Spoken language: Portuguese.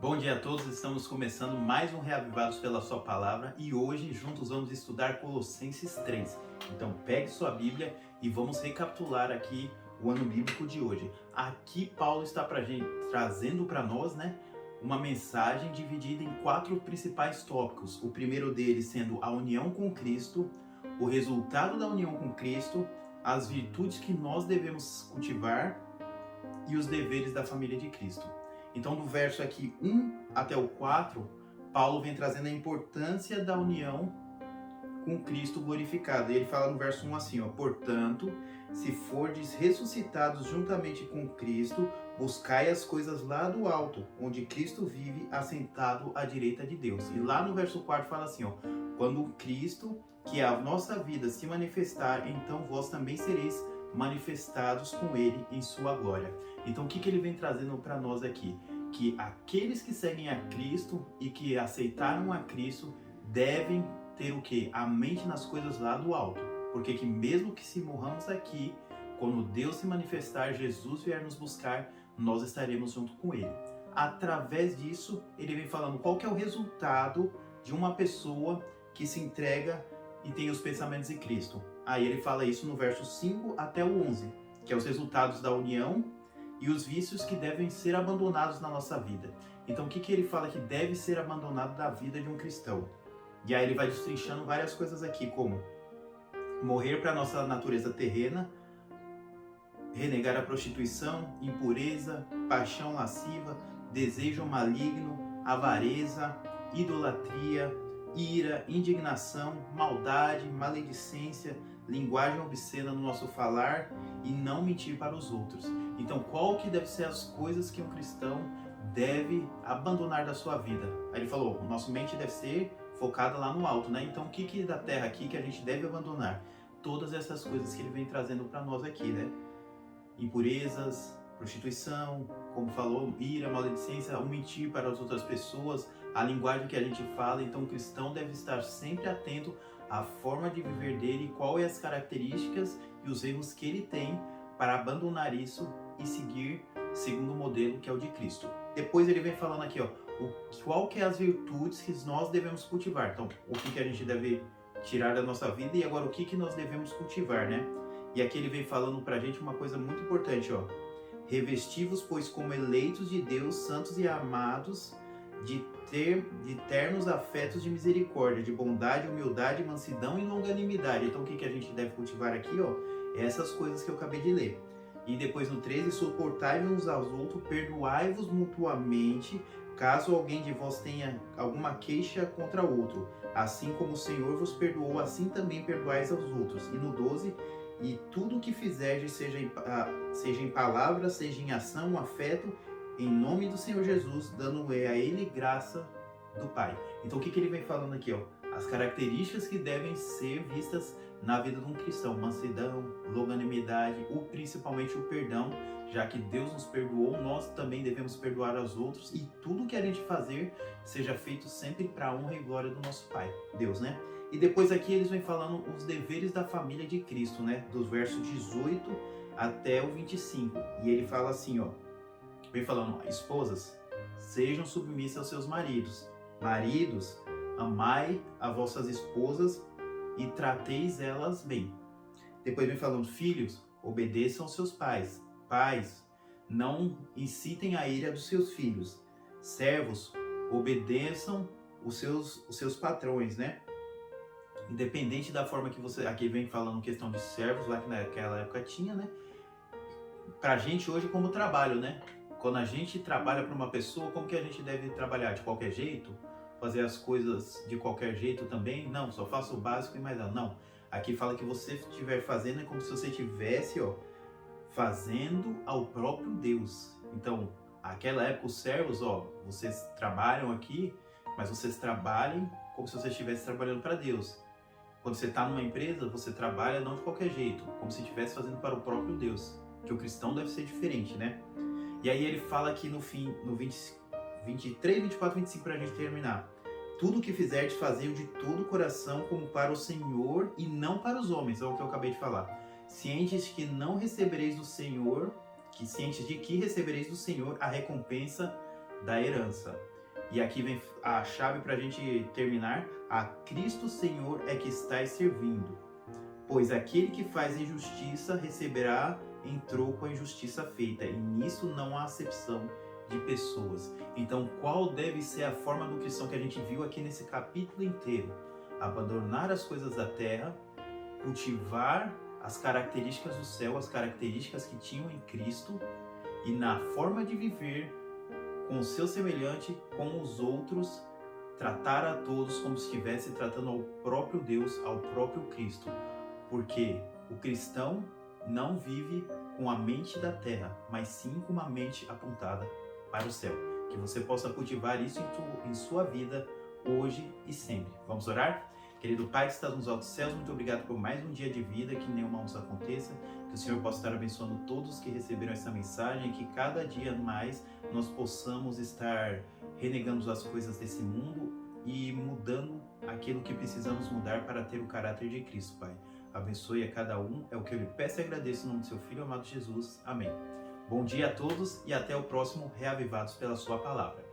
Bom dia a todos, estamos começando mais um Reavivados pela Sua Palavra e hoje juntos vamos estudar Colossenses 3. Então pegue sua Bíblia e vamos recapitular aqui o ano bíblico de hoje. Aqui Paulo está trazendo para nós, uma mensagem dividida em 4 principais tópicos. O primeiro deles sendo a união com Cristo, o resultado da união com Cristo, as virtudes que nós devemos cultivar e os deveres da família de Cristo. Então, do verso aqui 1 até o 4, Paulo vem trazendo a importância da união com Cristo glorificado. E ele fala no verso 1 assim, portanto, se fordes ressuscitados juntamente com Cristo, buscai as coisas lá do alto, onde Cristo vive assentado à direita de Deus. E lá no verso 4 fala assim, quando Cristo, que é a nossa vida, se manifestar, então vós também sereis manifestados com ele em sua glória. Então o que ele vem trazendo para nós aqui? Que aqueles que seguem a Cristo e que aceitaram a Cristo devem ter o quê? A mente nas coisas lá do alto. Porque que mesmo que se morramos aqui, quando Deus se manifestar, Jesus vier nos buscar, nós estaremos junto com ele. Através disso, ele vem falando qual que é o resultado de uma pessoa que se entrega e tem os pensamentos de Cristo. Aí ele fala isso no verso 5 até o 11, que é os resultados da união e os vícios que devem ser abandonados na nossa vida. Então o que ele fala que deve ser abandonado da vida de um cristão? E aí ele vai destrinchando várias coisas aqui, como morrer para a nossa natureza terrena, renegar a prostituição, impureza, paixão lasciva, desejo maligno, avareza, idolatria, ira, indignação, maldade, maledicência, linguagem obscena no nosso falar e não mentir para os outros. Então, qual que deve ser as coisas que um cristão deve abandonar da sua vida? Aí ele falou, nossa mente deve ser focada lá no alto, né? Então, o que da terra aqui que a gente deve abandonar? Todas essas coisas que ele vem trazendo para nós aqui, né? Impurezas, prostituição, como falou, ira, maledicência, o mentir para as outras pessoas, a linguagem que a gente fala. Então o cristão deve estar sempre atento à forma de viver dele, quais as características e os erros que ele tem para abandonar isso e seguir segundo o modelo que é o de Cristo. Depois ele vem falando aqui, qual que é as virtudes que nós devemos cultivar. Então, o que a gente deve tirar da nossa vida e agora o que nós devemos cultivar, né? E aqui ele vem falando pra gente uma coisa muito importante, revesti-vos, pois, como eleitos de Deus, santos e amados, de ternos afetos de misericórdia, de bondade, humildade, mansidão e longanimidade. Então o que a gente deve cultivar aqui, essas coisas que eu acabei de ler. E depois no 13, suportai-vos uns aos outros, perdoai-vos mutuamente, caso alguém de vós tenha alguma queixa contra outro. Assim como o Senhor vos perdoou, assim também perdoais aos outros. E no 12, e tudo o que fizerdes, seja em palavra, seja em ação, afeto, em nome do Senhor Jesus, dando a Ele graça do Pai. Então o que ele vem falando aqui? As características que devem ser vistas na vida de um cristão. Mansidão, longanimidade, principalmente o perdão. Já que Deus nos perdoou, nós também devemos perdoar aos outros. E tudo que a gente fazer seja feito sempre para a honra e glória do nosso Pai, Deus, né? E depois aqui eles vêm falando os deveres da família de Cristo, né? Dos versos 18 até o 25. E ele fala assim, vem falando, esposas, sejam submissas aos seus maridos. Maridos, amai as vossas esposas e trateis elas bem. Depois vem falando, filhos, obedeçam aos seus pais. Pais, não incitem a ira dos seus filhos. Servos, obedeçam os seus patrões, né? Independente da forma que você... Aqui vem falando questão de servos, lá que naquela época tinha, né? Pra gente hoje como trabalho, né? Quando a gente trabalha para uma pessoa, como que a gente deve trabalhar? De qualquer jeito? Fazer as coisas de qualquer jeito também? Não, só faço o básico e mais nada. Não. Aqui fala que você estiver fazendo é como se você estivesse, fazendo ao próprio Deus. Então, naquela época, os servos, vocês trabalham aqui, mas vocês trabalhem como se você estivesse trabalhando para Deus. Quando você está numa empresa, você trabalha não de qualquer jeito, como se estivesse fazendo para o próprio Deus. Que o cristão deve ser diferente, né? E aí ele fala aqui no fim, no 23, 24, 25, para a gente terminar. Tudo o que fizerdes, fazei-o de todo o coração, como para o Senhor e não para os homens, é o que eu acabei de falar. Cientes que não recebereis do Senhor, cientes de que recebereis do Senhor a recompensa da herança. E aqui vem a chave para a gente terminar: a Cristo Senhor é que estáis servindo. Pois aquele que faz injustiça receberá em troco a injustiça feita, e nisso não há acepção de pessoas. Então, qual deve ser a forma do cristão que a gente viu aqui nesse capítulo inteiro? Abandonar as coisas da terra, cultivar as características do céu, as características que tinham em Cristo, e na forma de viver com o seu semelhante, com os outros, tratar a todos como se estivesse tratando ao próprio Deus, ao próprio Cristo. Porque o cristão não vive com a mente da terra, mas sim com uma mente apontada para o céu. Que você possa cultivar isso em sua vida, hoje e sempre. Vamos orar? Querido Pai que está nos altos céus, muito obrigado por mais um dia de vida, que nenhuma nos aconteça, que o Senhor possa estar abençoando todos que receberam essa mensagem, que cada dia mais nós possamos estar renegando as coisas desse mundo e mudando aquilo que precisamos mudar para ter o caráter de Cristo, Pai. Abençoe a cada um, é o que eu lhe peço e agradeço no nome do seu Filho amado Jesus. Amém. Bom dia a todos e até o próximo Reavivados pela Sua Palavra.